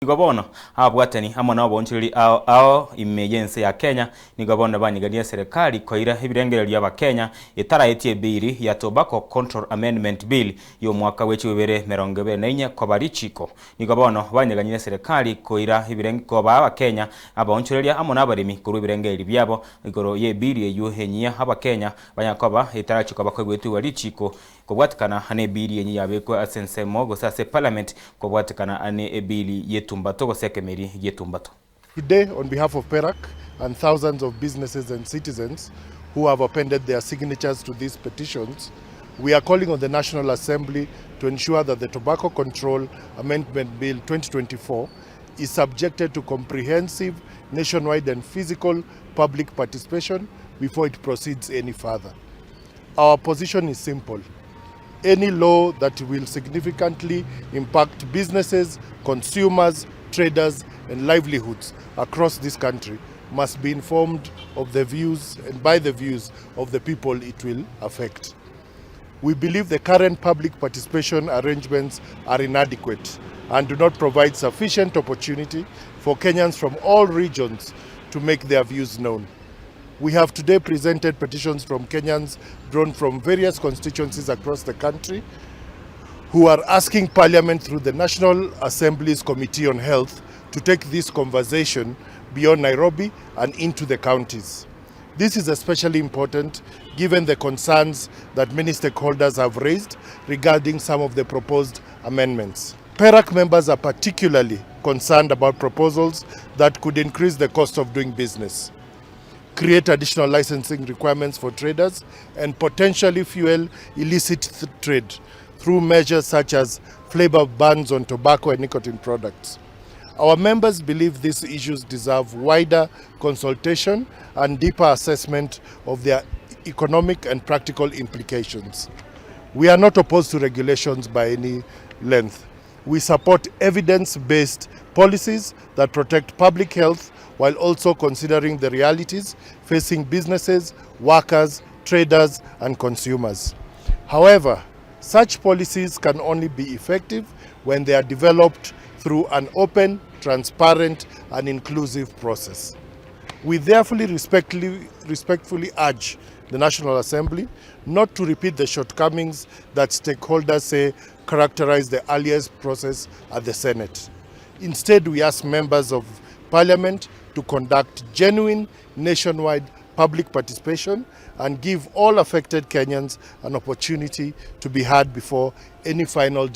Nigobono abwatani amo nabo bonchiri ao emergency ya Kenya nigobono banyigania serikali koira Ebirengererio aba Kenya itaraetie biri ya Tobacco Control Amendment Bill yo mwaka wechi 2024 kwa barichiko nigobono banyigania serikali koira Ebirengererio aba Kenya abonchireria amo nabarimi kuru Ebirengererio byabo igoro ye biri yo Enyia aba Kenya banyakoba itarachiko bakwetu warichiko kubwatikana ane biri Enyia yabeko asense mogo sase parliament kubwatikana ane ebili yetu Today, on behalf of PERAC and thousands of businesses and citizens who have appended their signatures to these petitions, we are calling on the National Assembly to ensure that the Tobacco Control Amendment Bill 2024 is subjected to comprehensive, nationwide and physical public participation before it proceeds any further. Our position is simple. Any law that will significantly impact businesses, consumers, traders, and livelihoods across this country must be informed of the views and by the views of the people it will affect. We believe the current public participation arrangements are inadequate and do not provide sufficient opportunity for Kenyans from all regions to make their views known. We have today presented petitions from Kenyans drawn from various constituencies across the country who are asking Parliament through the National Assembly's Committee on Health to take this conversation beyond Nairobi and into the counties. This is especially important given the concerns that many stakeholders have raised regarding some of the proposed amendments. PERAC members are particularly concerned about proposals that could increase the cost of doing business, create additional licensing requirements for traders, and potentially fuel illicit trade through measures such as flavor bans on tobacco and nicotine products. Our members believe these issues deserve wider consultation and deeper assessment of their economic and practical implications. We are not opposed to regulations by any length. We support evidence-based policies that protect public health while also considering the realities facing businesses, workers, traders, and consumers. However, such policies can only be effective when they are developed through an open, transparent, and inclusive process. We therefore respectfully urge the National Assembly not to repeat the shortcomings that stakeholders say characterize the earliest process at the Senate. Instead, we ask members of Parliament to conduct genuine nationwide public participation and give all affected Kenyans an opportunity to be heard before any final decision